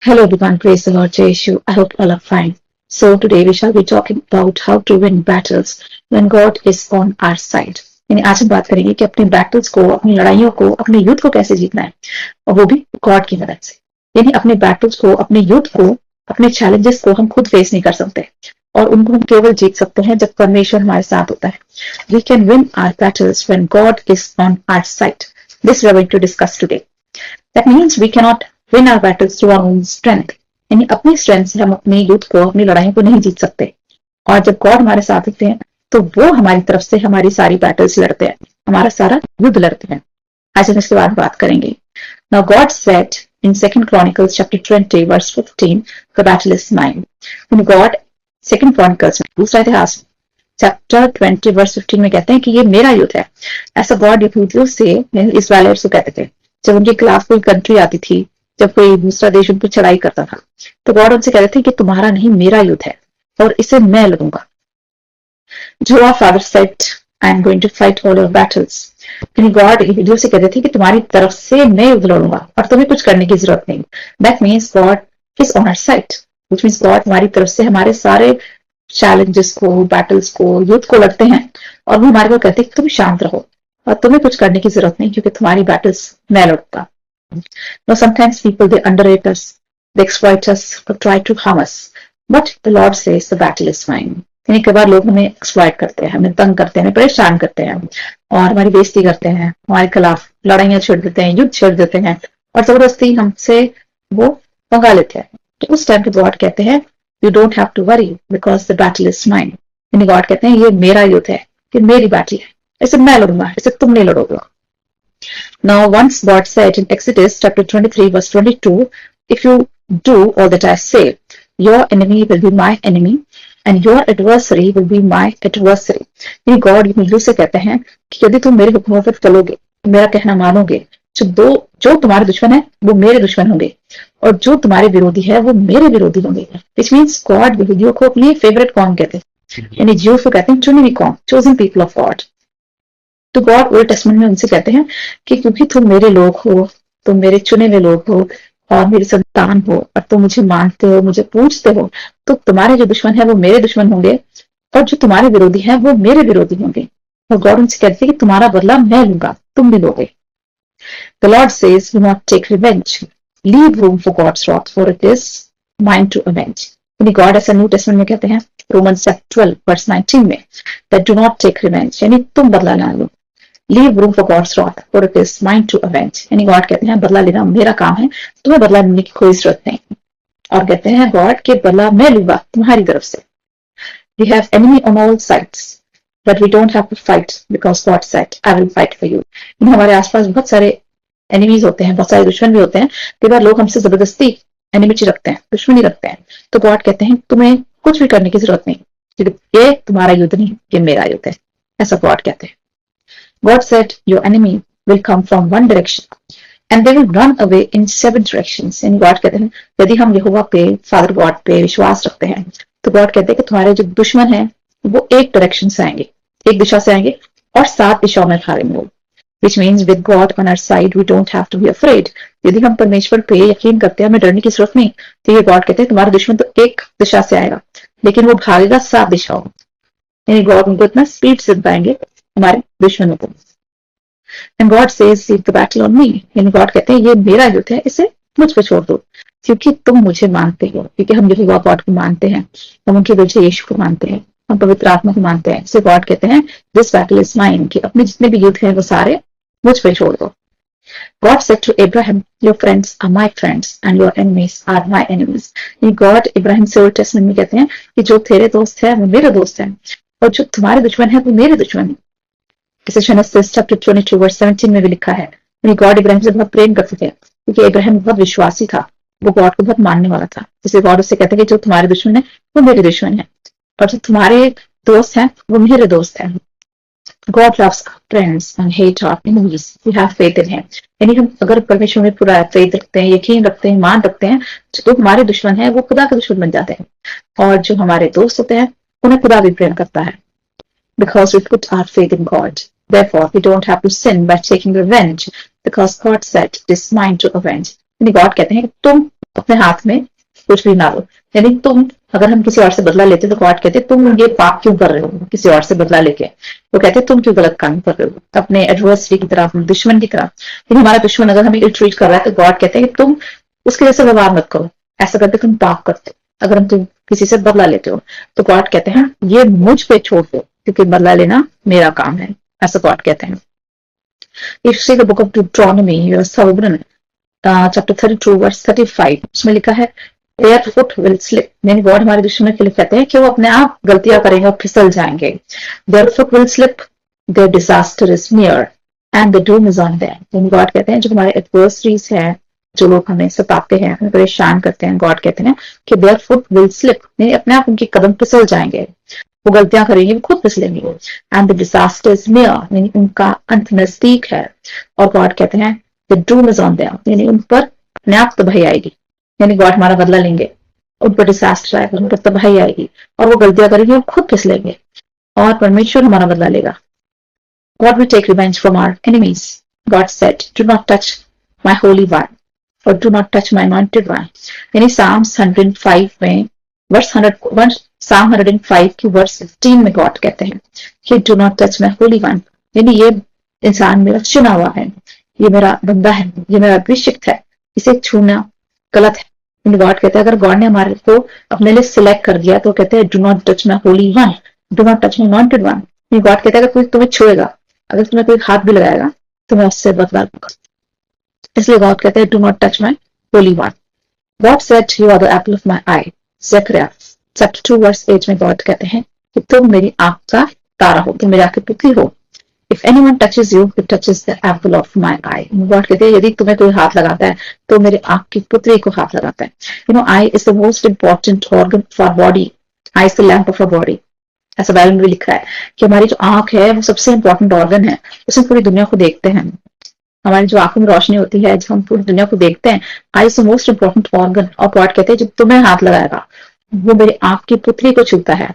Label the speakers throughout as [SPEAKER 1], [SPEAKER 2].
[SPEAKER 1] Hello everyone, praise the Lord Yeshu. I hope all are fine. So today we shall be talking about how to win battles when God is on our side. यानी आज हम बात करेंगे कि अपने battles को, अपनी लड़ाइयों को, अपने युद्ध को कैसे जीतना है और वो भी गॉड की मदद से। यानी अपने बैटल्स को, अपने युद्ध को, अपने चैलेंजेस को हम खुद फेस नहीं कर सकते और उनको हम केवल जीत सकते हैं जब परमेश्वर हमारे साथ होता है। We can win our battles when God is on our side. This we are going to discuss today. That means we cannot win our battles through our own strength. यानी अपनी स्ट्रेंथ से हम अपने युद्ध को, अपनी लड़ाइयों को नहीं जीत सकते। और जब गॉड हमारे साथ होते हैं तो वो हमारी तरफ से हमारी सारी बैटल्स लड़ते हैं, हमारा सारा युद्ध लड़ते हैं। आज हम इसके बारे में बात करेंगे। Now God said in 2 Chronicles chapter 20 verse 15, the battle is mine. When God 2 Chronicles में, दूसरा इतिहास चैप्टर 20 वर्स 15 में कहते हैं कि ये मेरा युद्ध है। ऐसा गॉड यहूदियों से इस्राएलियट्स को कहते थे। जब उनके खिलाफ कोई कंट्री आती थी, जब कोई दूसरा देश उन पर चढ़ाई करता था, तो गॉड उनसे कहते थे कि तुम्हारा नहीं, मेरा युद्ध है और इसे मैं लड़ूंगा। जो our father said, I am going to fight all your battles. यानी गॉड यहूदियों से कहते थे कि तुम्हारी तरफ से मैं युद्ध लड़ूंगा और तुम्हें कुछ करने की जरूरत नहीं। That means God is on our side, which means God हमारी तरफ से हमारे सारे चैलेंजेस को, बैटल्स को, युद्ध को लड़ते हैं और वो हमारे को कहते हैं कि तुम शांत रहो और तुम्हें कुछ करने की जरूरत नहीं क्योंकि तुम्हारी बैटल्स मैं लड़ूंगा। Now sometimes people they underrate us, they exploit us, or try to harm us. But the Lord says the battle is mine. यानी कई बार लोग हमें एक्सप्लॉइट करते हैं, हमें तंग करते हैं, हमें परेशान करते हैं और हमारी बेइज्जती करते हैं, हमारे खिलाफ लड़ाइयां छेड़ देते हैं, युद्ध छेड़ देते हैं और जबरदस्ती हमसे वो पंगा लेते हैं। तो उस टाइम पे गॉड कहते हैं you don't have to worry because the battle is mine. यानी गॉड कहते हैं ये मेरा युद्ध है, ये मेरी बैटल है, इसे मैं लड़ूंगा, इसे तुम नहीं लड़ोगे। Now once God said in Exodus chapter 23 verse 22, if you do all that I say, your enemy will be my enemy and your adversary will be my adversary. ये God यहूदियों से कहते हैं कि यदि तुम मेरे हुक्मों पर चलोगे, मेरा कहना मानोगे, जो तुम्हारे दुश्मन है वो मेरे दुश्मन होंगे और जो तुम्हारे विरोधी है वो मेरे विरोधी होंगे। Which means God यहूदियों को अपनी फेवरेट कौम कहते हैं, यानी ज्यूस को कहते हैं चुनी हुई कौम, chosen people of God. तो गॉड ओल्ड टेस्टमेंट में उनसे कहते हैं कि क्योंकि तुम मेरे लोग हो, तुम मेरे चुने हुए लोग हो और मेरी संतान हो और तुम मुझे मानते हो, मुझे पूजते हो, तो तुम्हारे जो दुश्मन है वो मेरे दुश्मन होंगे और जो तुम्हारे विरोधी है वो मेरे विरोधी होंगे। और गॉड उनसे कहते हैं कि तुम्हारा बदला मैं लूंगा, तुम भी लोगे। The Lord says, do not take revenge. Leave room for God's wrath, for it is mine to avenge. यानी गॉड ऐसा न्यू टेस्टमेंट में कहते हैं रोमन्स 12 वर्स 19 में, that do not take revenge, यानी तुम बदला ना लो। Leave room for God's wrath, for it is mine to avenge. यानी गॉड कहते हैं बदला लेना मेरा काम है, तुम्हें बदला लेने की कोई जरूरत नहीं। और कहते हैं गॉड के बदला मैं लूंगा तुम्हारी तरफ से। We have enemy on all sides, but we don't have to fight because God said, I will fight for you. हमारे आसपास बहुत सारे एनिमीज होते हैं, बहुत सारे दुश्मन भी होते हैं। कई बार लोग हमसे जबरदस्ती एनिमिटी रखते हैं, दुश्मनी रखते हैं, तो गॉड कहते हैं तुम्हें कुछ भी करने की जरूरत नहीं, क्योंकि ये तुम्हारा युद्ध नहीं, ये मेरा युद्ध है। ऐसा गॉड कहते हैं। God said, your enemy will come from one direction and they will run away in 7 directions. And God कहते हैं यदि हम यहोवा पे, फादर गॉड पे विश्वास रखते हैं तो गॉड कहते हैं कि तुम्हारे जो दुश्मन हैं वो एक डायरेक्शन से आएंगे, एक दिशा से आएंगे और 7 दिशाओं में भागेंगे। Which means with God on our side we don't have to be afraid. यदि हम परमेश्वर पे यकीन करते हैं, हमें डरने की जरूरत नहीं। तो ये गॉड कहते हैं तुम्हारा दुश्मन तो एक दिशा से आएगा लेकिन वो भागेगा 7 दिशाओं। यानी गॉड उनको इतना स्पीड से पाएंगे हमारे दुश्मनों को। And God says, leave the battle on me. यानी गॉड कहते हैं ये मेरा युद्ध है, इसे मुझ पे छोड़ दो क्योंकि तुम मुझे मानते हो, क्योंकि हम यहोवा गॉड को मानते हैं, हम उनके बेटे यीशु को मानते हैं, हम पवित्र आत्मा को मानते हैं। इससे गॉड कहते हैं दिस बैटल इज माइन, कि अपने जितने भी युद्ध हैं वो सारे मुझ पे छोड़ दो। God said to Abraham, your friends are my friends and your enemies are my enemies. ये गॉड इब्राहिम से ओल्ड टेस्टमेंट में कहते हैं कि जो तेरे दोस्त है वो मेरे दोस्त हैं और जो तुम्हारे दुश्मन है वो मेरे दुश्मन है। इसे जेनेसिस चैप्टर 22 वर्स 17 में भी लिखा है। गॉड इब्राहिम से बहुत प्रेम करते थे क्योंकि इब्राहिम बहुत विश्वासी था, वो गॉड को बहुत मानने वाला था। जिसे गॉड उससे कहते हैं कि जो तुम्हारे दुश्मन है वो मेरे दुश्मन है और जो तुम्हारे दोस्त हैं वो मेरे दोस्त हैं। God loves our friends and hate our enemies. We have faith in him. यानी हम अगर परमेश्वर में पूरा फेथ रखते हैं, यकीन रखते हैं, मान रखते हैं, जो हमारे दुश्मन है वो खुदा के दुश्मन बन जाते हैं और जो हमारे दोस्त होते हैं उन्हें खुदा भी प्रेम करता है। Because we put our faith in God. Therefore, we don't have to sin by taking revenge because God said, it is mine to avenge. यानी गॉड कहते हैं कि तुम अपने हाथ में कुछ भी ना लो। यानी तुम, अगर हम किसी और से बदला लेते तो गॉड कहते तुम ये पाप क्यों कर रहे हो किसी और से बदला लेके। वो कहते तुम क्यों गलत काम कर रहे हो अपने एडवर्सरी की तरफ, दुश्मन की तरफ। लेकिन हमारा दुश्मन अगर हमें ट्रीट कर रहा है तो गॉड कहते हैं कि तुम उसके जैसे व्यवहार मत करो, ऐसा करके तुम पाप करते हो। अगर हम तुम किसी से बदला लेते हो तो गॉड कहते हैं ये मुझ पे छोड़ दो, क्योंकि बदला लेना मेरा काम है, ऐसा गॉड कहते हैं। If you see the book of Deuteronomy, Solomon, chapter 32 verse 35, उसमें लिखा है their foot will slip, यानी गॉड हमारे दुश्मन के लिए कहते हैं कि वो अपने आप गलतियां करेंगे और फिसल जाएंगे। their foot will slip, their disaster is near and the doom is on them। यानी गॉड कहते हैं जो हमारे एडवर्सरीज हैं, जो लोग हमें सताते हैं, हमें परेशान करते हैं, गॉड कहते हैं कि their foot will slip, यानी अपने आप उनके कदम फिसल जाएंगे, वो गलतियां करेंगे, वो खुद फिसलेंगे। And the disaster is near, यानी उनका अंत नजदीक है। और गॉड कहते हैं the doom is on them, यानी उन पर अपने आप तबाही आएगी। यानी गॉड हमारा बदला लेंगे, उन पर डिजास्टर आएगा, उन पर तबाही आएगी और वो गलतियां करेंगे और खुद फिसलेंगे और परमेश्वर हमारा बदला लेगा। God will take revenge from our enemies. God said do not touch my holy one और do not touch my anointed one. यानी साम्स 105 में वर्स 100 Psalm 105 की वर्स 15 में गॉड कहते हैं कि do not touch my holy one, यानी ये इंसान मेरा चुना हुआ है, ये मेरा बंदा है, ये मेरा अभिषिक्त है, इसे छूना गलत है। गॉड कहते हैं अगर गॉड ने हमारे को अपने लिए सिलेक्ट कर दिया तो कहते हैं do not touch my holy one, do not touch my anointed one. God कहते हैं अगर कोई तुम्हें छुएगा, अगर तुम्हें कोई हाथ भी लगाएगा तो मैं उससे बदला लूंगा। इसलिए गॉड कहते हैं do not touch my holy one. God said you are the apple of my eye, Zechariah chapter 2 verse 8 में गॉड कहते हैं कि तुम मेरी आंख का तारा हो, तुम मेरी आंख की पुतली हो। If anyone touches you, he touches the apple of my I. God कहते हैं यदि तुम्हें कोई हाथ लगाता है तो मेरे आंख की पुतली को हाथ लगाता है। You know, I is the most important organ for body, I is the lamp of a body. ऐसा बाइबल में भी लिखा है कि हमारी जो आंख है वो सबसे इंपॉर्टेंट ऑर्गन है, उसमें पूरी दुनिया को देखते हैं। हमारी जो आंखों में रोशनी होती है, जब हम पूरी दुनिया को देखते हैं, eye is the most important organ. और गॉड कहते हैं जब तुम्हें हाथ लगाएगा वो मेरी आंख की पुतली को छूता है,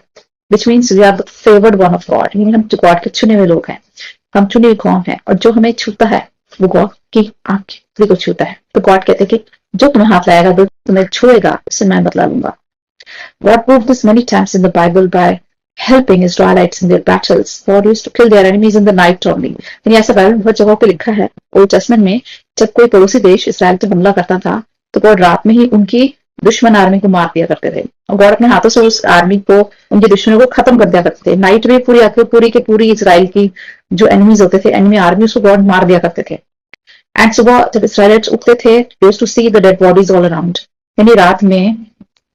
[SPEAKER 1] which means we are the favoured one of God. यानी हम जो गॉड के चुने हुए लोग हैं, हम चुने हुए कौन है, और जो हमें छूता है वो गॉड की आंख की पुतली को छूता है। तो गॉड कहते हैं कि जो तुम्हें हाथ लगाएगा, जो तुम्हें छुएगा, उससे मैं बदला लूंगा। God proved this many times in the Bible by helping Israelites in their battles. God used to kill their enemies in the night only. यानी ऐसा बाइबल बहुत जगहों पे लिखा है। ओल्ड टेस्टमेंट में जब कोई पड़ोसी देश इसराइल पर हमला करता था तो गॉड रात में ही उनकी दुश्मन आर्मी को मार दिया करते थे, और गॉड अपने हाथों से उस आर्मी को, उनके दुश्मनों को खत्म कर दिया करते थे। नाइट में पूरी के पूरी इसराइल की जो एनिमीज होते थे, एनिमी आर्मी, उसको गॉड मार दिया करते थे। एंड सुबह जब इसराइलिट्स उठते थे, they used to see the dead bodies all around. यानी रात में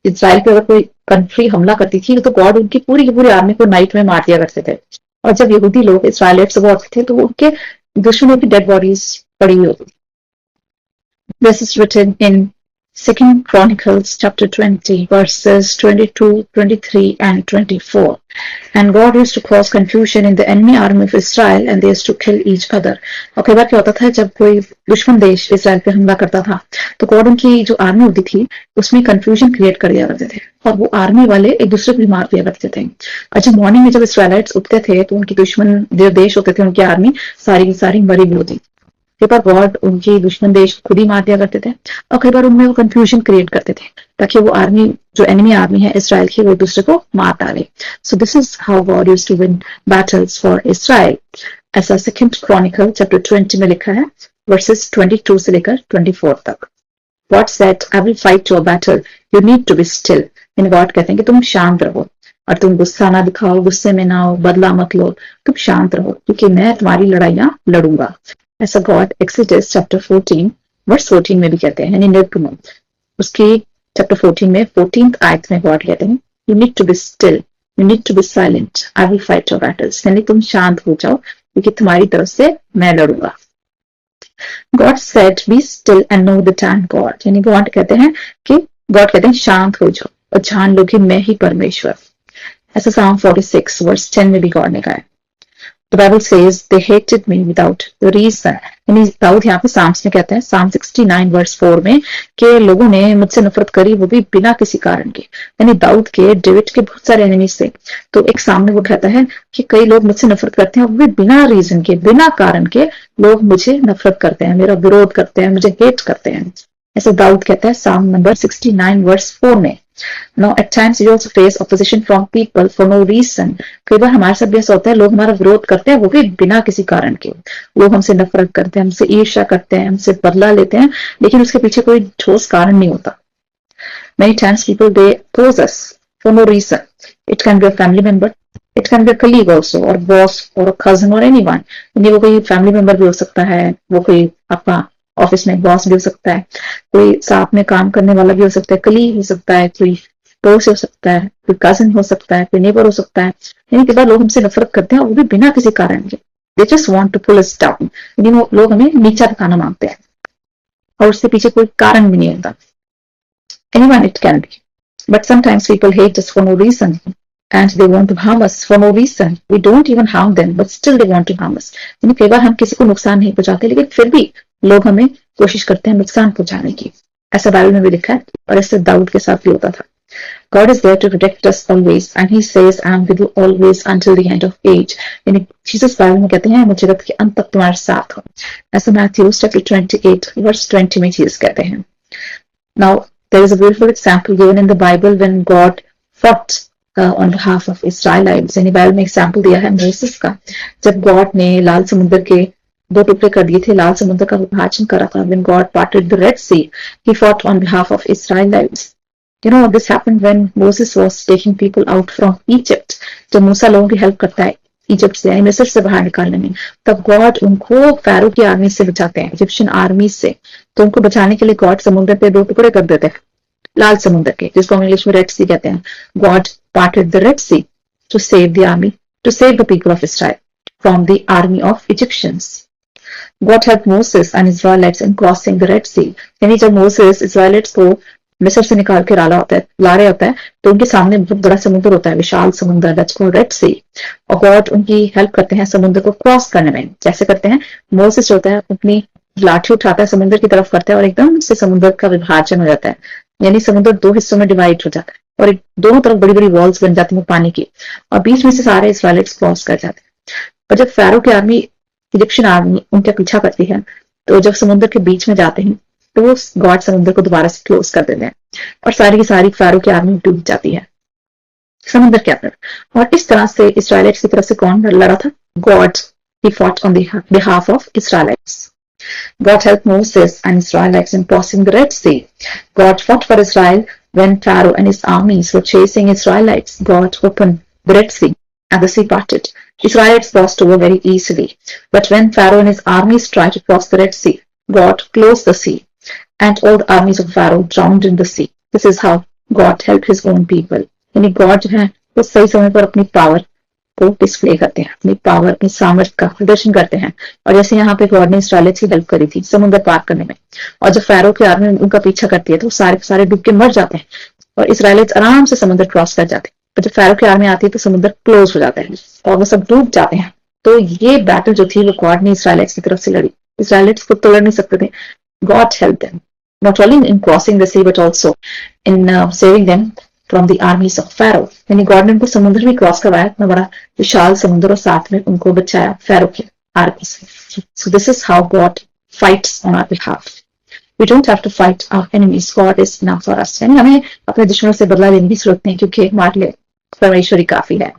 [SPEAKER 1] इसराइल पे अगर कोई कंट्री हमला करती थी तो गॉड उनकी पूरी की पूरी आर्मी को नाइट में मार दिया करते थे। और जब यहूदी लोग इसराइलिट्स सुबह उठते थे तो उनके दुश्मनों की डेड बॉडीज पड़ी हुई होती थी। This is written in 2 Chronicles chapter 20 verses 22, 23 and 24. And God used to cause confusion in the enemy army of Israel and they used to kill each other. और कई बार क्या होता था, जब कोई दुश्मन देश इसराइल पे हमला करता था तो गॉड उनकी जो आर्मी होती थी उसमें कंफ्यूजन क्रिएट कर दिया करते थे और वो आर्मी वाले एक दूसरे को भी मार दिया करते थे। और जब मॉर्निंग में जब इसराइलाइट्स उठते थे तो उनकी दुश्मन जो देश होते थे, उनकी आर्मी सारी की सारी मरी भी होती। कई बार गॉड उनकी दुश्मन देश खुद ही मार दिया करते थे और कई बार उनमें वो कंफ्यूजन क्रिएट करते थे ताकि वो आर्मी, जो एनिमी आर्मी है इसराइल की, वो एक दूसरे को मार डाले। So this is how God used to win battles for Israel. ऐसा 2 क्रॉनिकल चैप्टर 20 में लिखा है वर्सेस 22 से लेकर 24 तक। God said I will fight your battle, you need to be still. इन गॉड कहते हैं कि तुम शांत रहो और तुम गुस्सा ना दिखाओ, गुस्से में ना हो, बदला मत लो, तुम शांत रहो क्योंकि मैं तुम्हारी लड़ाइयां लड़ूंगा। ऐसा गॉड एक्सोडस चैप्टर 14 वर्स 14 में भी कहते हैं। यानी निर्गमन उसकी चैप्टर 14 में 14th आयत में गॉड कहते हैं you need to be still, you need to be silent, I will fight your battles. यानी तुम शांत हो जाओ क्योंकि तुम्हारी तरफ से मैं लड़ूंगा। God said be still and know the time God. यानी गॉड कहते हैं कि गॉड कहते हैं शांत हो जाओ और जान लो कि मैं ही परमेश्वर। ऐसा Psalm 46 वर्स 10 में भी गॉड ने कहा है। The Bible says they hated me without the reason. यानी दाऊद यहाँ पे साम्स में कहते हैं Psalm 69 वर्स 4 में कि लोगों ने मुझसे नफरत करी, वो भी बिना किसी कारण के। यानी दाऊद के, डेविड के बहुत सारे एनिमीज थे, तो एक सामने वो कहता है कि कई लोग मुझसे नफरत करते हैं, वो भी बिना रीजन के, बिना कारण के लोग मुझे नफरत करते हैं, मेरा विरोध करते हैं, मुझे हेट करते हैं। ऐसा दाऊद कहता है साम नंबर 69 वर्स 4 में। Now at times we also face opposition from people for no reason. कई बार हमारे साथ भी ऐसा होता है, लोग हमारा विरोध करते हैं, वो भी बिना किसी कारण के। लोग हमसे नफरत करते हैं, हमसे ईर्ष्या करते हैं, हमसे बदला लेते हैं, लेकिन उसके पीछे कोई ठोस कारण नहीं होता। Many times people they oppose us for no reason. It can be a family member, it can be a colleague also, or boss, or a cousin, or anyone. यानी वो कोई फैमिली मेंबर भी हो सकता है, वो कोई आपका ऑफिस में बॉस भी हो सकता है, कोई साथ में काम करने वाला भी हो सकता है, कलीग हो सकता है, कोई दोस्त हो सकता है, कोई कजिन हो सकता है, कोई नेबर हो सकता है। यानी कई बार लोग हमसे नफरत करते हैं और वो भी बिना किसी कारण के। They just want to pull us down, यानी वो लोग हमें नीचा दिखाना मांगते हैं और उसके पीछे कोई कारण भी नहीं होता। Anyone it can be, but sometimes people hate us for no reason and they want to harm us for no reason. We don't even harm them, but still they want to harm us. यानी कई बार हम किसी को नुकसान नहीं पहुंचाते, लेकिन फिर भी लोग हमें कोशिश करते हैं नुकसान पहुंचाने की। ऐसा बाइबल में भी लिखा है और ऐसे दाऊद के साथ भी होता था। God is there to protect us always, and He says, "I am with you always until the end of age." यानी जीसस बाइबल में कहते हैं, मुझे जगत के अंत तक तुम्हारे साथ हूँ। ऐसा मैथ्यूज चैप्टर 28 वर्स 20 में जीसस कहते हैं। Now there is a beautiful example given in the Bible when God fought on behalf of Israelites. यानी बाइबल में एग्जाम्पल दिया है मोसेस का, जब गॉड ने लाल समुद्र के 2 टुकड़े कर दिए थे, लाल समुद्र का विभाजन करा था। When God parted the Red Sea, He fought on behalf of Israelites. You know, this happened when Moses was taking people out from Egypt. जब मूसा लोगों की हेल्प करता है इजिप्ट से, यानी मिस्र से बाहर निकालने में, तब गॉड उनको फैरो की आर्मी से बचाते हैं, इजिप्शियन आर्मी से। तो उनको बचाने के लिए गॉड समुद्र पे 2 टुकड़े कर देते हैं, लाल समुद्र के, जिसको हम इंग्लिश में रेड सी कहते हैं। God parted the Red Sea to save the army, to save the people of Israel from the army of Egyptians. God helped Moses and Israelites in crossing the Red Sea. यानी जब Moses इजराइलिट्स को मिस्र से निकाल के ला रहे होता है, तो उनके सामने बहुत बड़ा समुद्र होता है, विशाल समुद्र, दैट्स कॉल्ड रेड सी। और गॉड उनकी हेल्प करते हैं समुद्र को क्रॉस करने में। जैसे करते हैं, मोसेस होता है अपनी लाठी उठाता है, समुद्र की तरफ करता है और एकदम से समुद्र का विभाजन हो जाता है, यानी समुद्र 2 हिस्सों में डिवाइड हो जाता है और दोनों तरफ बड़ी बड़ी वॉल्स बन जाती है पानी की, और बीच में से सारे इजराइलिट्स क्रॉस कर जाते हैं। और जब फैरो की आर्मी, इजिप्शियन आर्मी उनका पीछा करती है, तो जब समुद्र के बीच में जाते हैं तो वो गॉड समुद्र को दोबारा से क्लोज कर देते हैं और सारी की सारी फैरो की आर्मी डूब जाती है समुद्र के अंदर। और इस तरह से इजराइलिट्स की तरफ से कौन लड़ा था? God. He fought on behalf of Israelites. God helped Moses and Israelites in crossing the Red Sea. God fought for Israel when Pharaoh and his armies were chasing Israelites. God opened the Red Sea and the sea parted. Israelites crossed over very easily. But when Pharaoh and his armies tried to cross the Red Sea, God closed the sea and all the armies of Pharaoh drowned in the sea. This is how God helped his own people. यानी God जो है वो सही समय पर अपनी power को display करते हैं, अपनी पावर, अपनी सामर्थ्य का प्रदर्शन करते हैं। और जैसे यहाँ पे गॉड ने इस्राएलिट्स की हेल्प करी थी समुद्र पार करने में, और जब फैरो की आर्मी उनका पीछा करती है तो सारे डूब के मर जाते हैं और इस्राएलिट्स आराम से समुद्र क्रॉस कर जाते हैं। और जब फैरो की आर्मी आती है तो समुद्र क्लोज हो जाता है और वो सब डूब जाते हैं। तो ये बैटल जो थी वो गॉड ने इस्राएलिट्स की तरफ से लड़ी। इस्राएलिट्स खुद तो लड़ नहीं सकते थे, God help them, not only in crossing the sea but also in saving them from the armies of Pharaoh. यानी गॉड ने उनको समुद्र भी क्रॉस करवाया, इतना बड़ा विशाल समुद्र, और साथ में उनको बचाया फैरो की आर्मी से। So this is how God fights on our behalf. We don't have to fight our enemies, God is enough for us. यानी हमें अपने दुश्मनों से बदला लेने की जरूरत नहीं, क्योंकि हमारे लिए परमेश्वर ही काफी है।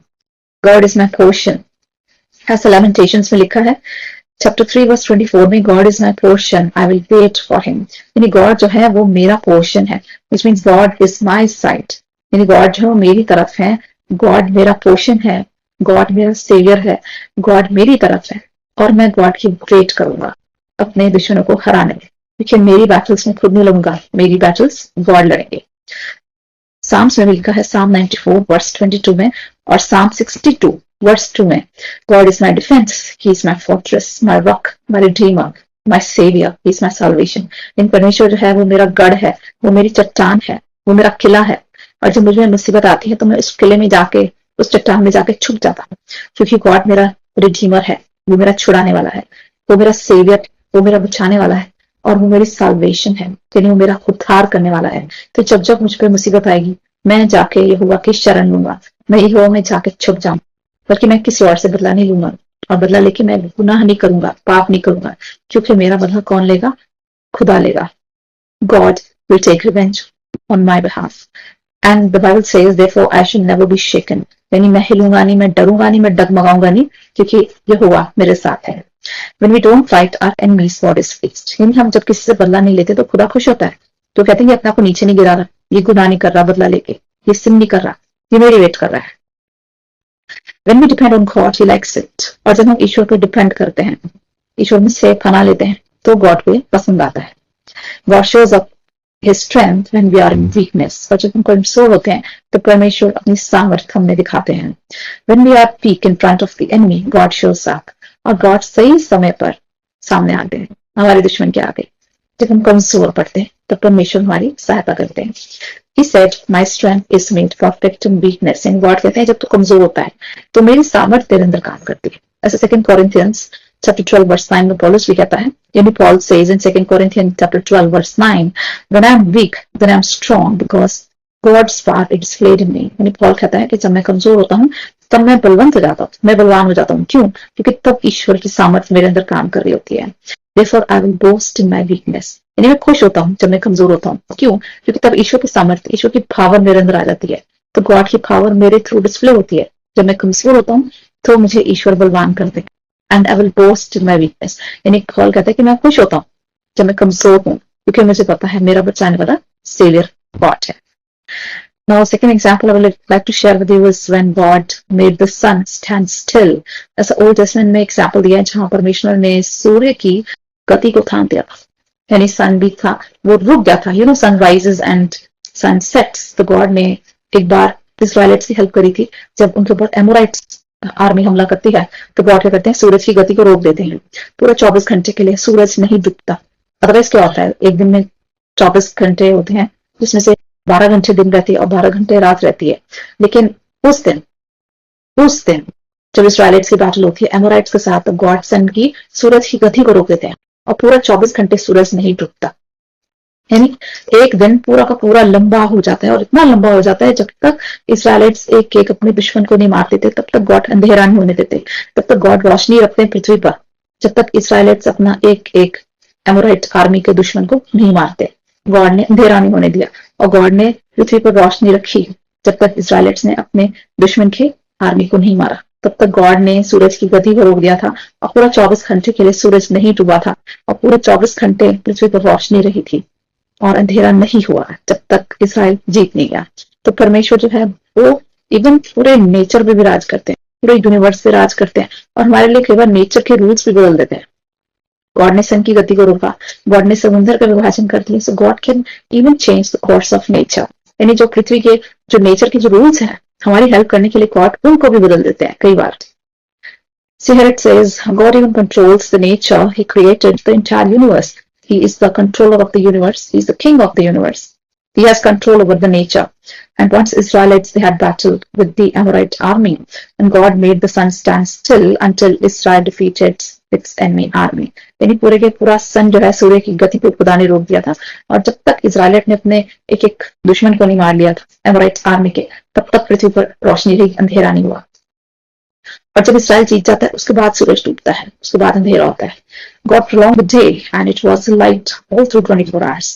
[SPEAKER 1] गॉड इज माई पोर्शन, ऐसा लैमेंटेशंस में लिखा है चैप्टर 3 वर्स 24 में, God is my portion, I will wait for him. यानी गॉड जो है वो मेरा पोर्शन है, which means God is my side. यानी गॉड जो है वो मेरी तरफ है, गॉड मेरा पोर्शन है, गॉड मेरा सेवियर है, गॉड मेरी तरफ है, और मैं गॉड की वेट करूंगा अपने दुश्मनों को हराने में, क्योंकि मेरी बैटल्स में खुद नहीं लड़ूंगा, मेरी बैटल्स गॉड लड़ेंगे। साम्स में भी लिखा है, साम 94 वर्स 22 में और साम 62 वर्स 2 में, God is my defence, he is my fortress, my rock, my redeemer, my saviour, he is my salvation. इन परमेश्वर जो है वो मेरा गढ़ है, वो मेरी चट्टान है, वो मेरा किला है, और जब मुझे मुसीबत आती है तो मैं उस किले में जाके, उस चट्टान में जाके छुप जाता हूँ, क्योंकि गॉड मेरा रिडीमर है, वो मेरा छुड़ाने वाला है, वो मेरा सेवियर, वो मेरा बचाने वाला है, और वो मेरी साल्वेशन है, यानी वो मेरा उद्धार करने वाला है। तो जब जब मुझ पर मुसीबत आएगी, मैं जाके यहोवा की शरण लूंगा, मैं यहोवा में जाके छुप जाऊं, बल्कि मैं किसी और से बदला नहीं लूंगा, और बदला लेके मैं गुनाह नहीं करूंगा, पाप नहीं करूंगा, क्योंकि मेरा बदला कौन लेगा? खुदा लेगा। God will take revenge on my behalf. And the Bible says, therefore, I should never be shaken. यानी मैं हिलूंगा नहीं, मैं डरूंगा नहीं, मैं डगमगाऊंगा नहीं, क्योंकि यहोवा मेरे साथ है. When we don't fight our enemies, God is pleased. यानी हम जब किसी से बदला नहीं लेते तो खुदा खुश होता है. तो कहते हैं कि अपने आप को नीचे नहीं गिरा रहा, ये गुनाह नहीं कर रहा बदला लेके, ये सिन नहीं कर रहा, ये मेरी वेट कर रहा है. When we depend on God, He likes it. और जब हम ईश्वर पर डिपेंड करते हैं, ईश्वर में से पनाह लेते हैं, तो गॉड को पसंद आता है. God shows up His strength when we are in weakness. और जब हम कमजोर होते हैं तो परमेश्वर अपनी सामर्थ हमें दिखाते हैं. When we are weak in front of the enemy, God shows up. और गॉड सही समय पर सामने आते हैं हमारे दुश्मन के आगे. जब हम कमजोर पड़ते हैं तो परमेश्वर हमारी सहायता करते हैं. He said, my strength is made perfect in weakness. And God कहते हैं जब तू कमजोर होता है तो मेरी सामर्थ तेरे अंदर काम करती है. ऐसे 2 Corinthians chapter 12 verse 9 में पॉलस भी कहता है, यानी Paul says in 2 Corinthians chapter 12 verse 9, when I am weak, then I am strong because God's power is displayed in me. यानी Paul कहता है कि जब मैं कमजोर होता हूँ तब मैं बलवंत हो जाता हूँ, मैं बलवान हो जाता हूँ. क्यों? क्योंकि तब ईश्वर की सामर्थ मेरे अंदर काम कर रही होती है. Therefore I will boast in my weakness. यानी मैं खुश होता हूँ जब मैं कमजोर होता हूँ. क्यों? क्योंकि तब ईश्वर की सामर्थ, ईश्वर की पावर मेरे अंदर आ जाती है. तो गॉड की पावर मेरे थ्रू डिस्प्ले होती है. जब मैं कमजोर होता हूँ तो मुझे ईश्वर बलवान करते हैं. And I will boast in my weakness. यानी पॉल कहता है कि मैं खुश होता हूँ जब मैं कमजोर हूँ, क्योंकि मुझे पता है मेरा बचाने वाला सेवियर गॉड है. Now, second example I would like to share with you is when God made the sun stand still. ऐसा ओल्ड टेस्टमेंट में एग्जाम्पल दिया है जहां परमेश्वर ने सूर्य की गति को थाम दिया था. यानी सन भी था, वो रुक गया था. Sun rises and sun sets. तो गॉड ने एक बार इस्राएलिट्स की हेल्प करी थी जब उनके ऊपर एमोराइट्स आर्मी हमला करती है. तो गॉड क्या करते हैं, सूरज की गति को रोक देते हैं. पूरा 24 घंटे के लिए सूरज नहीं डूबता. अदरवाइज क्या होता है, एक दिन में 24 घंटे होते हैं जिसमें से 12 घंटे दिन रहती है और 12 घंटे रात रहती है. लेकिन उस दिन जब इस्राएलिट्स की बैटल होती है एमोराइट्स के साथ, तो गॉड सन की सूरज की गति को रोक देते हैं और पूरा 24 घंटे सूरज नहीं डूबता. यानी एक दिन पूरा का पूरा लंबा हो जाता है, और इतना लंबा हो जाता है जब तक इस्राएलिट्स एक एक अपने दुश्मन को नहीं मार देते तब तक गॉड अंधेरा नहीं होने देते. तब तक गॉड रोशनी रखते हैं पृथ्वी पर, जब तक इस्राएलिट्स अपना एक एक एमोराइट आर्मी के दुश्मन को नहीं मारते. गॉड ने अंधेरा नहीं होने दिया और गॉड ने पृथ्वी पर रोशनी रखी जब तक इस्राएलिट्स ने अपने दुश्मन के आर्मी को नहीं मारा. तब तक गॉड ने सूरज की गति को रोक दिया था और पूरा 24 घंटे के लिए सूरज नहीं डूबा था और पूरे 24 घंटे पृथ्वी पर रोशनी रही थी और अंधेरा नहीं हुआ जब तक इस्राएल जीत नहीं गया. तो परमेश्वर जो है वो इवन पूरे नेचर पे भी राज करते हैं, पूरे यूनिवर्स पे राज करते हैं, और हमारे लिए कई बार नेचर के रूल्स भी बदल देते हैं. गॉड ने सन की गति को रोका, गॉड ने समुद्र का विभाजन कर दिया. So God can even change the course of nature. यानी जो पृथ्वी के जो नेचर के जो रूल्स हैं हमारी हेल्प करने के लिए गॉड उनको भी बदल देते हैं कई बार. See here it says, God even controls the nature. He created the entire universe. He is the controller of the universe. He is the king of the universe. He has control over the nature. And once Israelites, they had battled with the Amorite army, and God made the sun stand still until Israel defeated its enemy army. यानी पूरे के पूरा सन जो है सूर्य की गति को खुदा ने रोक दिया था, और जब तक इजराइलिट ने अपने एक एक दुश्मन को नहीं मार लिया था एमोराइट आर्मी के, तब तक पृथ्वी पर रोशनी रही, अंधेरा नहीं हुआ. और जब इसराइल जीत जाता है उसके बाद सूरज डूबता है, उसके बाद अंधेरा होता है. God prolonged the day and it was light all through 24 hours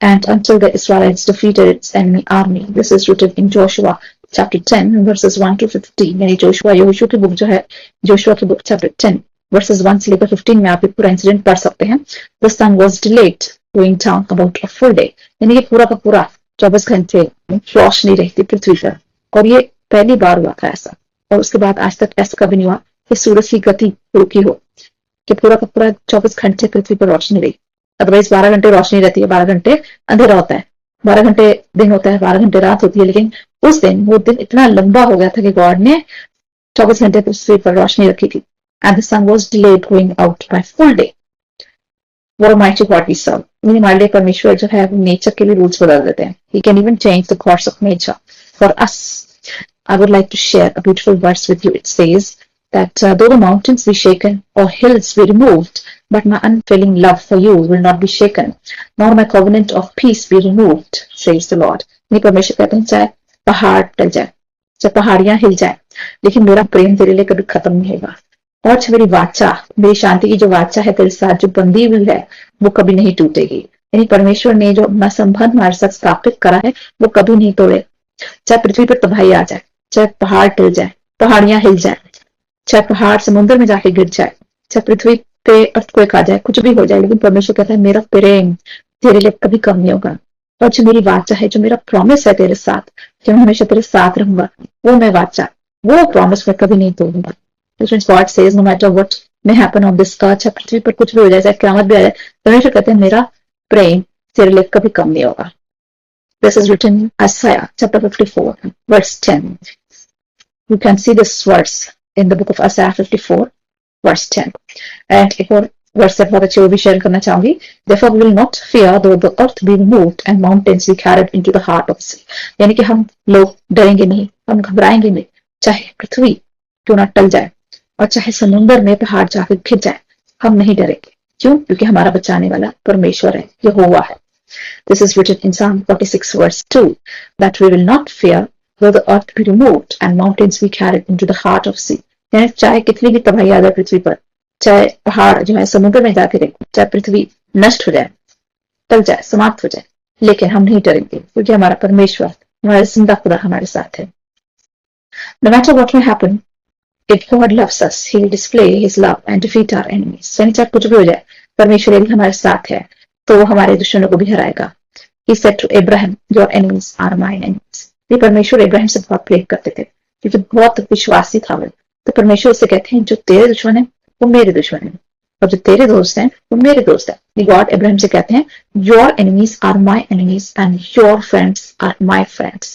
[SPEAKER 1] and until the Israelites defeated its enemy army. This is written in Joshua chapter 10 verses 1 to 15. यानी यहोशू की बुक जो है, जोशुआ की बुक chapter 10 verses 1 से लेकर 15 में आप एक पूरा इंसिडेंट पढ़ सकते हैं. The sun was delayed going down about a full day. यानी ये पूरा का पूरा 24 घंटे रोशनी रहती पृथ्वी पर, और ये पहली बार हुआ था ऐसा. और उसके बाद आज तक ऐसा कभी नहीं हुआ कि सूरज की गति रुकी हो, कि पूरा का पूरा 24 घंटे पृथ्वी पर रोशनी रही. अदरवाइज 12 घंटे रोशनी रहती है, 12 घंटे अंधेरा होता है, 12 घंटे दिन होता है, 12 घंटे रात होती है. लेकिन उस दिन वो दिन इतना लंबा हो गया था कि गॉड ने 24 घंटे पृथ्वी पर रोशनी रखी थी. And the sun was delayed going out by full day. What a mighty God we serve. हमारे लिए परमेश्वर जो है वो नेचर के भी रूल्स बदल देते हैं. He can even change the course of nature for us. I would like to share a beautiful verse with you. It says that though the mountains be shaken or hills be removed, but my unfailing love for you will not be shaken, nor my covenant of peace be removed, says the Lord. नहीं, परमेश्वर कहते हैं चाहे पहाड़ टल जाए, चाहे पहाड़ियां हिल जाए, लेकिन मेरा प्रेम तेरे लिए कभी खत्म नहीं होगा. और मेरी वाचा, मेरी शांति की जो वाचा है तेरे साथ जो बंधी हुई है वो कभी नहीं टूटेगी. यानी परमेश्वर ने जो अपना संबंध हमारे साथ स्थापित करा है वो कभी नहीं तोड़े। चाहे पृथ्वी पर तबाही आ जाए, चाहे पहाड़ टल जाए, पहाड़ियां हिल जाए, चाहे पहाड़ समुद्र में जाके गिर जाए, चाहे पृथ्वी पे अर्थक्वेक आ जाए, कुछ भी हो जाए, लेकिन परमेश्वर कहता है मेरा प्रेम तेरे लिए कभी कम नहीं होगा। और जो मेरी वाचा है, जो मेरा प्रॉमिस है तेरे साथ, कि मैं हमेशा तेरे साथ रहूंगा, वो मैं वाचा, वो प्रॉमिस मैं कभी नहीं तोड़ूंगा। God says no matter what may happen on this earth, चाहे पृथ्वी पर कुछ भी हो जाए, चाहे क़यामत भी आ जाए, परमेश्वर कहते हैं मेरा प्रेम तेरे लिए कभी कम नहीं होगा। This is written in Isaiah chapter 54, verse 10. You can see this verse in the book of Isaiah 54, verse 10. And एक और वर्स बहुत अच्छे वो भी शेयर करना चाहूंगी। Therefore we will not fear though the earth be removed and mountains be carried into the heart of the sea. यानी कि हम लोग डरेंगे नहीं, हम घबराएंगे नहीं, चाहे पृथ्वी क्यों ना टल जाए और चाहे समुद्र में पहाड़ जाकर गिर जाए, हम नहीं डरेंगे। क्यों? क्योंकि हमारा बचाने वाला परमेश्वर है, यहोवा है। This is written in Psalm 46 verse 2, that we will not fear though the earth be removed and mountains be carried into the heart of sea. यानी चाहे कितनी भी तबाही आ जाए पृथ्वी पर, चाहे पहाड़ जो है समुद्र में जाके रहे, चाहे पृथ्वी नष्ट हो जाए, टल जाए, समाप्त हो जाए, लेकिन हम नहीं डरेंगे क्योंकि हमारा परमेश्वर, हमारा जिंदा खुदा हमारे साथ है। No matter what may happen, if God loves us, He will display His love and defeat our enemies. यानी चाहे कुछ भी हो जाए, परमेश्वर यदि हमारे साथ है तो वो हमारे दुश्मनों को भी हराएगा। He said to Abraham, your enemies are my enemies. ये परमेश्वर इब्राहिम से बहुत प्रेम करते थे क्योंकि बहुत विश्वासी था वो। तो परमेश्वर से कहते हैं जो तेरे दुश्मन है वो मेरे दुश्मन है और जो तेरे दोस्त हैं वो मेरे दोस्त हैं। गॉड इब्राहिम से कहते हैं your enemies are my enemies and your friends are my friends.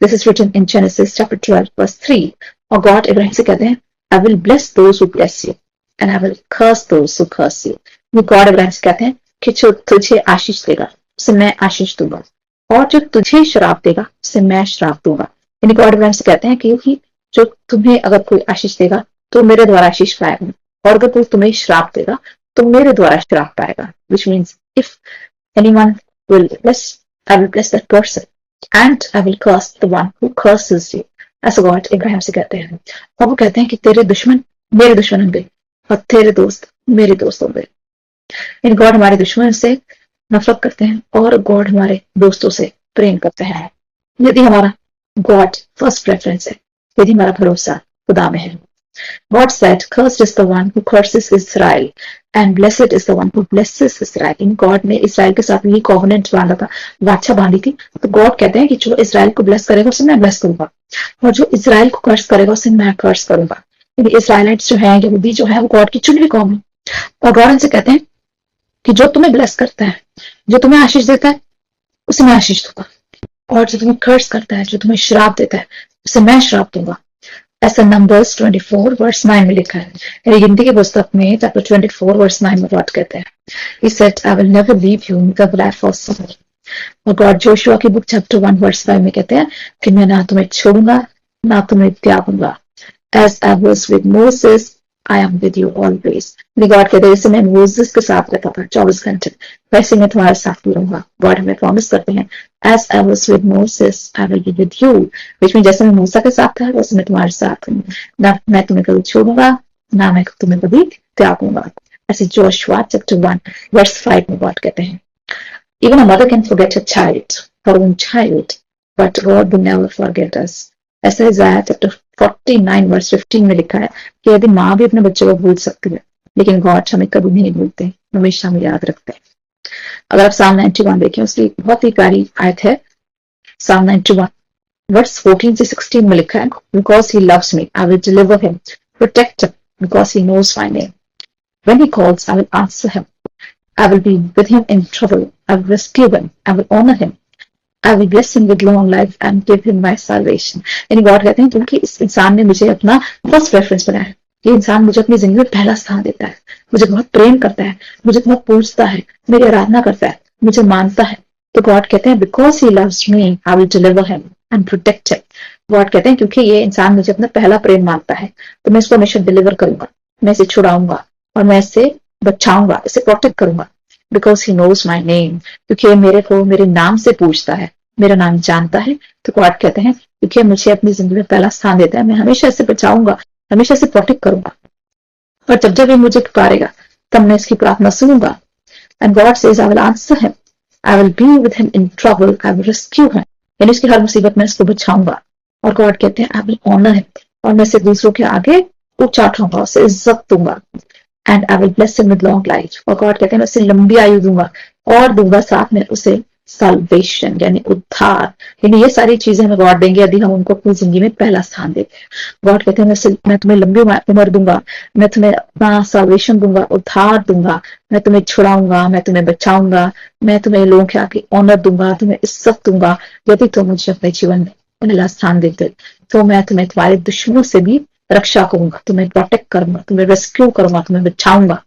[SPEAKER 1] This is written in Genesis chapter 12 verse 3. और गॉड इब्राहिम से कहते हैं I will bless those who bless you and I will curse those who curse you. God Ibrahim से कहते हैं कि जो तुझे आशीष देगा उसे मैं आशीष दूंगा और जो तुझे श्राप देगा उसे मैं श्राप दूंगा। यानी गॉड इब्राहिम से कहते हैं कि जो तुम्हें अगर कोई आशीष देगा तो मेरे द्वारा आशीष पाएगा और अगर कोई तुम्हें श्राप देगा तो मेरे द्वारा श्राप पाएगा। Which means if anyone will bless, I will bless that person and I will curse the one who curses you. ऐसा गॉड इब्राहिम से कहते हैं और वो कहते हैं कि तेरे दुश्मन मेरे दुश्मन होंगे और तेरे दोस्त मेरे दोस्त होंगे। इन गॉड हमारे दुश्मन से नफरत करते हैं और गॉड हमारे दोस्तों से प्रेम करते हैं। यदि हमारा गॉड फर्स्ट प्रेफरेंस है, यदि हमारा भरोसा खुदा में है। God said, cursed is the one who curses Israel and blessed is the one who blesses Israel. In God ने इसराइल के साथ ये कॉवेनेंट बांधा था, वाचा बांधी थी। तो गॉड कहते हैं कि जो इसराइल को ब्लेस करेगा उसे मैं ब्लेस करूंगा और जो इसराइल को कर्स करेगा उसे मैं कर्स करूंगा। इसराइलाइट्स जो है यहूदी जो है वो गॉड की चुनी हुई कौम है और गॉड उनसे कहते हैं कि जो तुम्हें ब्लेस करता है, जो तुम्हें आशीष देता है उसे मैं आशीष दूंगा और जो तुम्हें कर्स करता है, जो तुम्हें श्राप देता है उसे मैं श्राप दूंगा। ऐसा नंबर्स 24 वर्स 9 में लिखा है। यानी गिनती के पुस्तक में चैप्टर 24 वर्स 9 में गॉड कहते हैं He said, I will never leave you, neither will I forsake you. और गॉड जोशुआ की बुक चैप्टर 1 वर्स 5 में कहते हैं कि मैं ना तुम्हें छोड़ूंगा ना तुम्हें त्यागूंगा। As I was with Moses, I am with you always. God कहते हैं जैसे मैं मोसेस के साथ रहता था 24 घंटे, वैसे मैं तुम्हारे साथ भी रहूंगा। गॉड हमें प्रॉमिस करते हैं As I was with Moses, I will be with you. which means जैसे मैं मूसा के साथ था वैसे मैं तुम्हारे साथ हूँ, ना मैं तुम्हें कभी छोड़ूंगा ना मैं तुम्हें कभी त्यागूंगा। ऐसे जोशुआ चैप्टर 1 वर्स 5 में गॉड कहते हैं Even a mother can forget her child, her own child, but God will never forget us. ऐसा इज़ाया चैप्टर 49 वर्स 15 में लिखा है कि यदि माँ भी अपने बच्चों को भूल सकती है लेकिन गॉड हमें कभी नहीं भूलते, हमेशा हमें याद रखते हैं। अगर आप साम 91 देखें उसकी बहुत ही प्यारी आयत है। साम 91 वर्स 14 से 16 में लिखा है Because he loves me, I will deliver him, protect him, because he knows my name. When he calls, I will answer him. I will be with him in trouble. I will rescue him. I will honor him. I will bless him with long life and give him my salvation. यानी God कहते हैं क्योंकि इस इंसान ने मुझे अपना first preference बनाया है, ये इंसान मुझे अपनी जिंदगी में पहला स्थान देता है, मुझे बहुत प्रेम करता है, मुझे बहुत पूजता है, मेरी आराधना करता है, मुझे मानता है। तो गॉड कहते हैं because he loves me I will deliver him and protect him. God कहते हैं क्योंकि ये इंसान मुझे अपना पहला प्रेम मानता है तो मैं इसको हमेशा डिलीवर करूंगा, मैं इसे छुड़ाऊंगा और मैं इसे बचाऊंगा, इसे प्रोटेक्ट करूंगा। Because he knows my name, क्योंकि मेरे को मेरे नाम से पूछता है, मेरा नाम जानता है। तो गॉड कहते हैं क्योंकि मुझे अपनी जिंदगी में पहला स्थान देता है, मैं हमेशा इसे बचाऊंगा, हमेशा इसे प्रोटेक्ट करूंगा और जब जब ये मुझे पुकारेगा तब मैं इसकी प्रार्थना सुनूंगा। And God says, I will answer him. I will be with him in trouble. I will rescue him. यानी उसकी हर मुसीबत में उसको बचाऊंगा. और गॉड कहते हैं, I will honor him. और मैं इसे दूसरों के आगे ऊंचा उठाऊंगा, उसे इज्जत दूंगा. And I will bless him with long life. और गॉड कहते हैं, मैं उसे लंबी आयु दूंगा और दूंगा साथ में उसे salvation यानी उद्धार. यानी ये सारी चीजें हमें गॉड देंगे यदि हम उनको अपनी जिंदगी में पहला स्थान देते हैं. गॉड कहते हैं, मैं तुम्हें लंबी उम्र दूंगा, मैं तुम्हें अपना salvation दूंगा, उद्धार दूंगा, मैं तुम्हें छुड़ाऊंगा, मैं तुम्हें बचाऊंगा, मैं तुम्हें लोगों के आगे ऑनर दूंगा, तुम्हें इज्जत दूंगा. यदि तुम मुझे अपने जीवन में पहला स्थान देते तो मैं तुम्हें तुम्हारे दुश्मनों से भी रक्षा करूंगा, तुम्हें प्रोटेक्ट करूंगा, तुम्हें रेस्क्यू करूंगा, तुम्हें बचाऊंगा,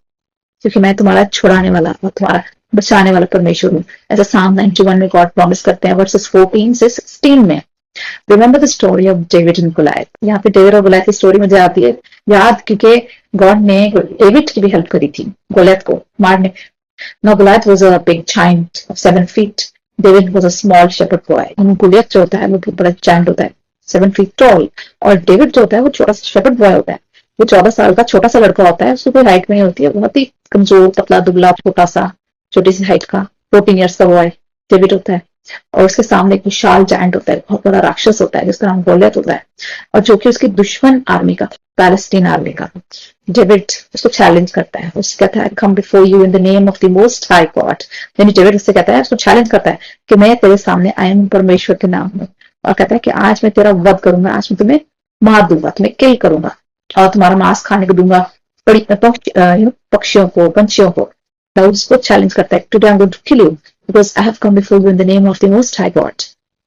[SPEAKER 1] क्योंकि मैं तुम्हारा छुड़ाने वाला और तुम्हारा बचाने वाला परमेश्वर हूँ. ऐसा साम 91 में गॉड प्रॉमिस करते हैं वर्सेस 14 से 16 में. Remember the story of David and Goliath. यहाँ पे डेविड और गोलायत की स्टोरी मुझे आती है याद, क्योंकि गॉड ने डेविड की भी हेल्प करी थी गोलायत को मारने. Now Goliath was a big giant of 7 feet. David was a small shepherd boy. Goliath जो होता है वो बहुत बड़ा giant होता है, 7 feet tall. और डेविड जो होता है वो छोटा सा shepherd boy होता है. वो 14 साल का छोटा सा लड़का होता है, उसकी कोई हाइट नहीं होती है, बहुत ही कमजोर, पतला दुबला, छोटा सा, छोटी सी हाइट का 14 years का बॉय डेविड होता है. और उसके सामने एक विशाल जायंट होता है, बहुत बड़ा राक्षस होता है जिसका नाम गोलियत होता है, और जो कि उसकी दुश्मन आर्मी का, पैलेस्टीन आर्मी का. डेविड उसको चैलेंज करता है, उससे कहता है, कम before you in the name of the most high God. यानी डेविड उससे कहता है, उसको चैलेंज करता है कि मैं तेरे सामने आया हूं परमेश्वर के नाम में, और कहता है कि आज मैं तेरा वध करूंगा, आज मैं तुम्हें मार दूंगा, तुम्हें किल करूंगा और तुम्हारा मांस खाने को दूंगा बड़ी पक्षियों को, पंछियों को. दाऊद उसको चैलेंज करता है, today I am going to kill you because I have come before you in the name of the most high God.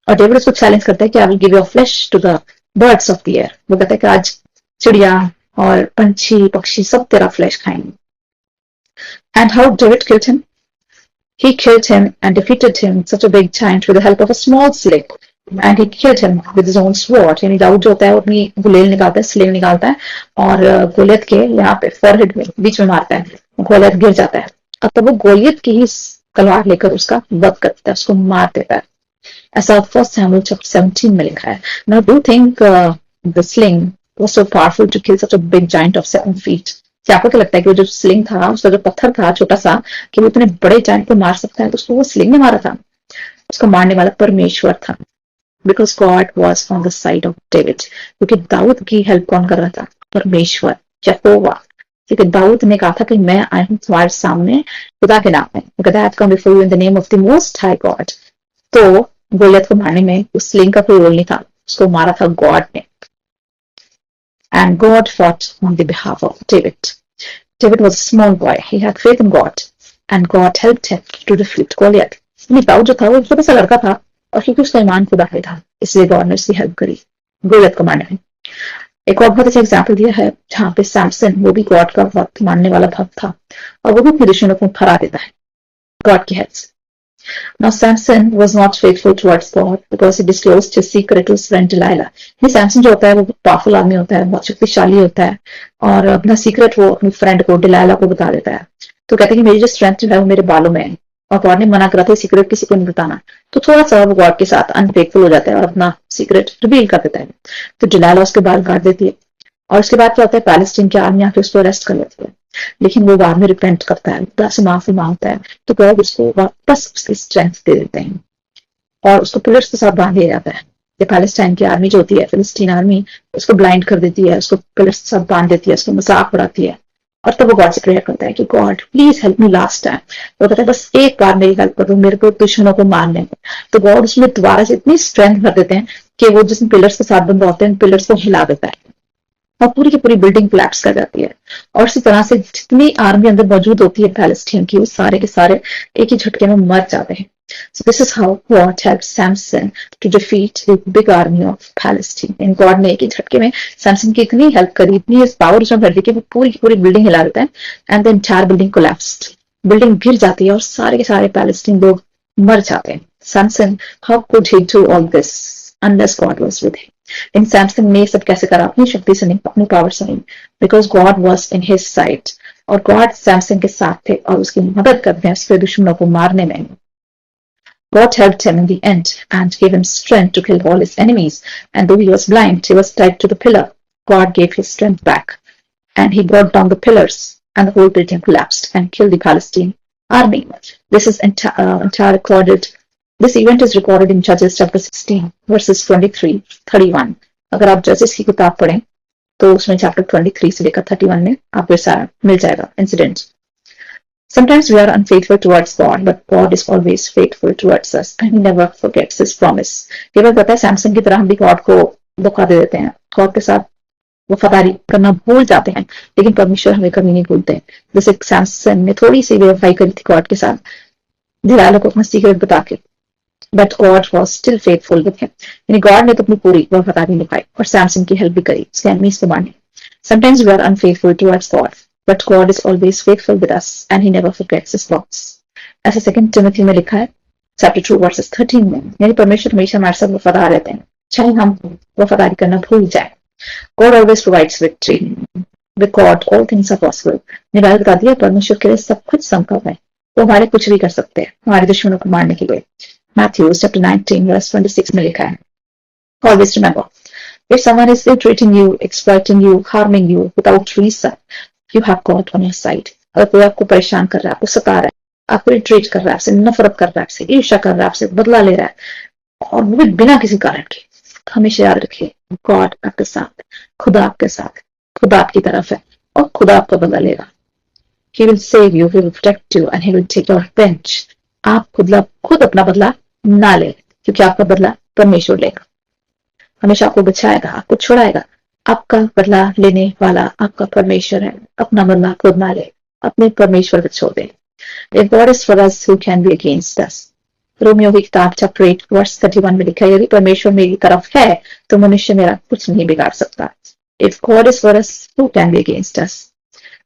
[SPEAKER 1] और डेविड उसको चैलेंज करता है कि I will give your flesh to the birds of the air. वो कहता है कि आज चिड़िया और पंछी पक्षी सब तेरा फ्लैश खाएंगे. And how David killed him? He killed him and defeated him, such a big giant, with the help of a small sling. And he killed him with his own sword. यानी दाऊद जो होता है वो अपनी गुलेल निकालता है, sling निकालता है और गोलियत के यहाँ पे फॉरहेड में बीच में मारता है, गोलियत गिर जाता है. और तब वो गोलियत की ही तलवार लेकर उसका वध करता है, उसको मार देता है. ऐसा 1 Samuel chapter 17 में लिखा है. Now do you think the sling was so powerful to kill such a big giant of 7 feet? क्या आपको क्या लगता है कि वो जो स्लिंग था, उसका जो पत्थर था छोटा सा, कि वो इतने बड़े जायंट को मार सकता है? तो उसको वो स्लिंग ने मारा था. उसको मारने वाला परमेश्वर था. Because God was on the side of David. क्योंकि दाऊद की हेल्प कौन कर रहा था? परमेश्वर, यहोवा. क्योंकि दाऊद ने कहा था कि मैं आया हूं तुम्हारे सामने खुदा के नाम में. वो कहता है, आई have come before you in the name of the most high God. तो गोलियत को मारने में उस स्लिंग का कोई रोल नहीं था, उसको मारा था गॉड ने. And God fought on the behalf of David. David was a small boy. He had faith in God, and God helped him to defeat Goliath. Dawood जो था वो छोटा सा लड़का था, और क्योंकि उसका ईमान खुदा पे था, इसलिए गॉड ने उसकी हेल्प करी गोलियत को मारने में. एक और बहुत अच्छा एग्जाम्पल दिया है जहाँ पे सैमसन, वो भी गॉड का बहुत मानने वाला भक्त था, और वो भी अपने दुश्मनों को हरा देता है गॉड की हेल्प से. Now Samson was not faithful towards God because he disclosed his secret to his friend Delilah. ये सैमसन जो होता है वो पावरफुल आदमी होता है, बहुत शक्तिशाली होता है, और अपना सीक्रेट वो अपनी फ्रेंड को, डिलाइला को बता देता है. तो कहते हैं कि मेरी जो स्ट्रेंथ जो है वो मेरे बालों में है, और गॉड ने मना करा था सीक्रेट किसी को नहीं बताना. तो थोड़ा सा वो गॉड के साथ अनफेथफुल हो जाता है और अपना सीक्रेट रिवील कर देता है. तो डिलाइला उसके बाल काट देती है, और उसके बाद क्या होता है, पैलेस्टीन की आर्मी आके उसको अरेस्ट कर लेती है. लेकिन वो बाद में रिपेंट करता है, खुदा से माफी मांगता है, तो गॉड उसको वापस उसकी स्ट्रेंथ दे देते हैं और उसको पिलर्स के साथ बांध दिया जाता है. ये पैलेस्टाइन की आर्मी जो होती है, फिलिस्तीन आर्मी, उसको ब्लाइंड कर देती है, उसको पिलर्स के साथ बांध देती है, उसको मजाक उड़ाती है. और तब वो गॉड से प्रेयर करता है कि God please help me last time. वो कहता है बस एक बार मेरी हेल्प कर दो, मेरे को दुश्मनों को मारने में. तो गॉड उसमें दोबारा से इतनी स्ट्रेंथ भर देते हैं कि वो जिसमें पिलर्स के साथ बंद होते हैं, पिलर्स को हिला देता है और पूरी की पूरी बिल्डिंग कोलैप्स कर जाती है. और इसी तरह से जितनी आर्मी अंदर मौजूद होती है पैलेस्टीन की, वो सारे के सारे एक ही झटके में मर जाते हैं. So this is how God helped Samson to defeat the big army of Palestine. And God ने एक ही झटके में सैमसन की इतनी हेल्प करी, इतनी पावर उसमें भर दी कि वो पूरी की पूरी बिल्डिंग हिला देता है. And the entire building collapsed. Building गिर जाती है और सारे के सारे पैलेस्टीन लोग मर जाते हैं. Samson, how could he do all this unless God was with him? इन सैमसन ने सब कैसे करा? अपनी शक्ति से नहीं, अपनी पावर से नहीं, because God was in his side. और गॉड सैमसन के साथ थे और उसकी मदद करते हैं उसके दुश्मनों को मारने में. God helped him in the end and gave him strength to kill all his enemies. And though he was blind, he was tied to the pillar. God gave his strength back, and he brought down the pillars, and the whole building collapsed and killed the Palestine army. This is entire recorded. This event is recorded in Judges chapter 16, verses 23, 31. अगर आप जजेस की किताब पढ़ें तो उसमें chapter 23 से लेकर 31 में आपको सारा मिल जाएगा incident. Sometimes we are unfaithful towards God, but God is always faithful towards us, and He never forgets His promise. ये बात पता है, सैमसन की तरह हम भी गॉड को धोखा दे देते हैं, गॉड के साथ वफादारी करना भूल जाते हैं, लेकिन परमेश्वर हमें कभी नहीं भूलते. जैसे सैमसन ने थोड़ी सी बेवफाई करी थी गॉड के साथ, दिलालो को अपना सीक्रेट बता के, but God was still faithful with him. यानी गॉड ने तो अपनी पूरी वफादारी निभाई और सैमसन की हेल्प भी करी उसके एनिमीज को मारने. Sometimes we are unfaithful towards God, but God is always faithful with us, and He never forgets His promise. ऐसा 2 Timothy में लिखा है, chapter 2 verses 13 में, यानी परमेश्वर हमेशा हमारे साथ वफादार रहते हैं, चाहे हम वफादारी करना भूल जाए. God always provides victory. With God, all things are possible. Bible बता दिया परमेश्वर के लिए सब कुछ संभव है, वो हमारे कुछ भी कर सकते हैं हमारे दुश्मनों को मारने के लिए. Matthew chapter 19 verse 26 में लिखा है. Always remember, if someone is ill-treating you, exploiting you, harming you without reason, you have God on your side. अगर कोई आपको परेशान कर रहा है, आपको सता रहा है, आपको इल्ट्रीट कर रहा है, आपसे नफरत कर रहा है, आपसे ईर्ष्या कर रहा है, आपसे बदला ले रहा है और वो भी बिना किसी कारण के, हमेशा याद रखिए गॉड आपके साथ, खुदा आपके साथ, खुदा आपकी तरफ है और खुदा आपका बदला लेगा. He will save you, He will protect you, and He will take your revenge. आप खुद अपना बदला ना ले, क्योंकि आपका बदला परमेश्वर लेगा, हमेशा आपको बचाएगा, आपको छुड़ाएगा. आपका बदला लेने वाला आपका परमेश्वर है. अपना बदला खुद ना ले, अपने परमेश्वर को छोड़ दे. If God is for us, who can be against us? Romeo की किताब चैप्टर 8 वर्स 31 में लिखा है, यदि परमेश्वर मेरी तरफ है तो मनुष्य मेरा कुछ नहीं बिगाड़ सकता. If God is for us, who can be against us?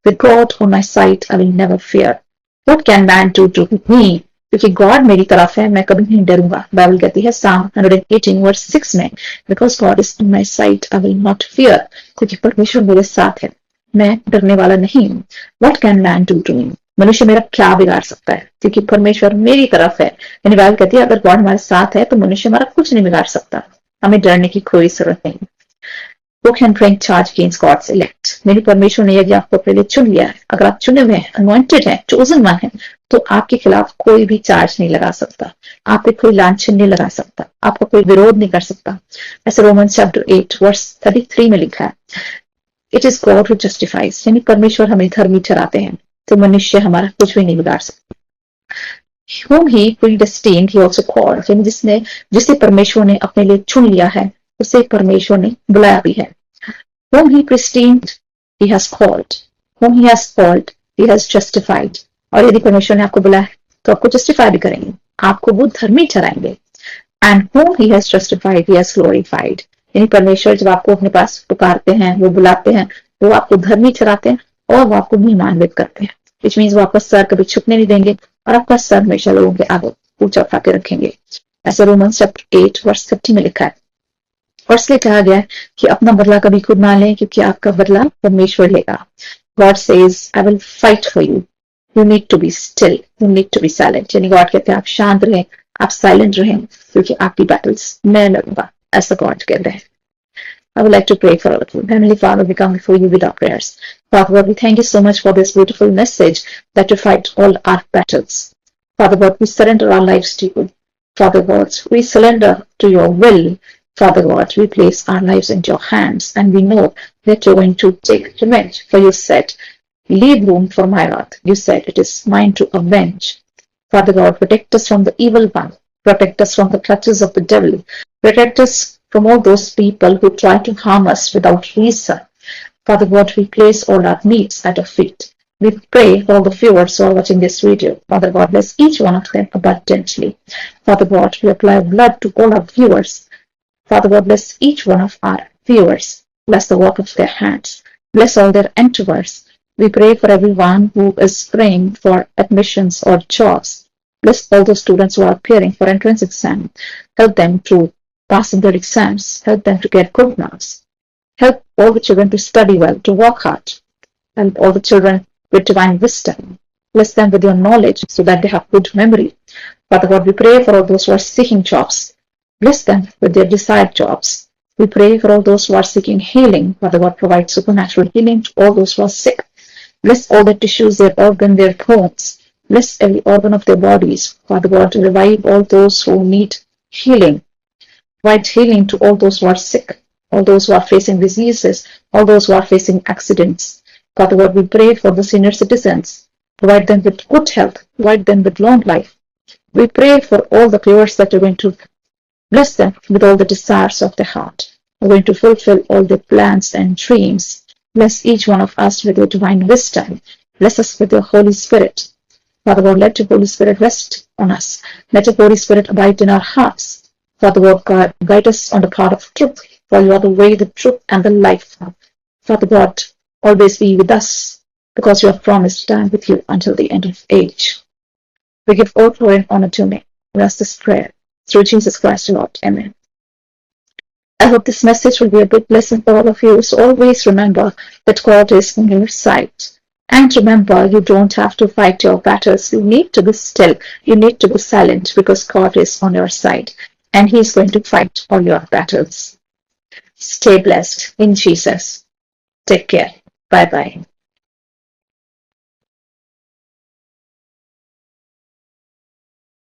[SPEAKER 1] With God on my side, I will never fear. What can man do to me? क्योंकि गॉड मेरी तरफ है, मैं कभी नहीं डरूंगा. बाइबल कहती है Psalm 118 वर्स 6 में, because God is on my side, I will not fear. क्योंकि परमेश्वर मेरे साथ है, मैं डरने वाला नहीं. What can man do to me? मनुष्य मेरा क्या बिगाड़ सकता है, क्योंकि परमेश्वर मेरी तरफ है. यानी बाइबल कहती है अगर गॉड हमारे साथ है तो मनुष्य हमारा कुछ नहीं बिगाड़ सकता, हमें डरने की कोई जरूरत नहीं. Who can bring charge against God's elect? मेरी परमेश्वर ने यदि आपको अपने लिए चुन लिया है, अगर आप चुने हुए हैं, अनॉइंटेड हैं, चोजन वन हैं, तो आपके खिलाफ कोई भी चार्ज नहीं लगा सकता, आप पे कोई लांछन नहीं लगा सकता, आपका कोई विरोध नहीं कर सकता. ऐसे रोमन्स चैप्टर 8 वर्स 33 में लिखा है, it is God who justifies. यानी परमेश्वर हमें धर्मी ठहराते हैं, तो मनुष्य हमारा कुछ भी नहीं बिगाड़ सकता. Whom he predestined, he also called. यानी जिसे परमेश्वर ने अपने लिए चुन लिया है, उसे परमेश्वर ने बुलाया भी है. Whom he predestined, he has called. Whom he has called, he has justified. और यदि परमेश्वर ने आपको बुलाया तो आपको जस्टिफाई भी करेंगे, आपको वो धर्मी ठहराएंगे. And whom he has justified, he has glorified. यानी परमेश्वर जब आपको अपने पास पुकारते हैं, वो बुलाते हैं, वो आपको धर्मी ठहराते हैं और वो आपको महिमान्वित करते हैं. Which means वो आपका सर कभी झुकने नहीं देंगे और आपका सर हमेशा लोगों के आगे ऊंचा उठा के रखेंगे. ऐसे रोमन्स चैप्टर 8 वर्स 30 में लिखा है. और इसलिए कहा गया है कि अपना बदला कभी खुद ना लें, क्योंकि आपका बदला परमेश्वर लेगा. God says, I will fight for you. You need to be still. You need to be silent. यानी गॉड कहते हैं आप शांत रहें, आप साइलेंट रहें, क्योंकि आपकी बैटल्स मैं लड़ूंगा, ऐसा गॉड कह रहे हैं. I would like to pray for all of you. Heavenly Father, we come before you with our prayers. Father God, we thank you so much for this beautiful message that you fight all our battles. Father God, we surrender our lives to you. Father God, we surrender to your will. Father God, we place our lives into your hands, and we know that you're going to take revenge. For you said, leave room for my wrath. You said, it is mine to avenge. Father God, protect us from the evil one. Protect us from the clutches of the devil. Protect us from all those people who try to harm us without reason. Father God, we place all our needs at your feet. We pray for all the viewers who are watching this video. Father God, bless each one of them abundantly. Father God, we apply blood to all our viewers. Father God, bless each one of our viewers. Bless the work of their hands. Bless all their endeavors. We pray for everyone who is praying for admissions or jobs. Bless all those students who are appearing for entrance exam. Help them to pass in their exams. Help them to get good marks. Help all the children to study well, to work hard. Help all the children with divine wisdom. Bless them with your knowledge so that they have good memory. Father God, we pray for all those who are seeking jobs. Bless them with their desired jobs. We pray for all those who are seeking healing. Father God, provide supernatural healing to all those who are sick. Bless all their tissues, their organs, their bones. Bless every organ of their bodies. Father God, revive all those who need healing. Provide healing to all those who are sick, all those who are facing diseases, all those who are facing accidents. Father God, we pray for the senior citizens. Provide them with good health. Provide them with long life. We pray for all the cures that are going to bless them with all the desires of their heart. We're going to fulfill all their plans and dreams. Bless each one of us with your divine wisdom. Bless us with your Holy Spirit. Father God, let your Holy Spirit rest on us. Let your Holy Spirit abide in our hearts. Father God, guide us on the path of truth, for you are the way, the truth, and the life. Father God, always be with us, because you have promised to stand with you until the end of age. We give all glory and honor to your name. We ask this prayer through Jesus Christ, Lord. Amen. I hope this message will be a big blessing for all of you. So always remember that God is on your side. And remember, you don't have to fight your battles. You need to be still. You need to be silent, because God is on your side. And He's going to fight all your battles. Stay blessed in Jesus. Take care. Bye bye.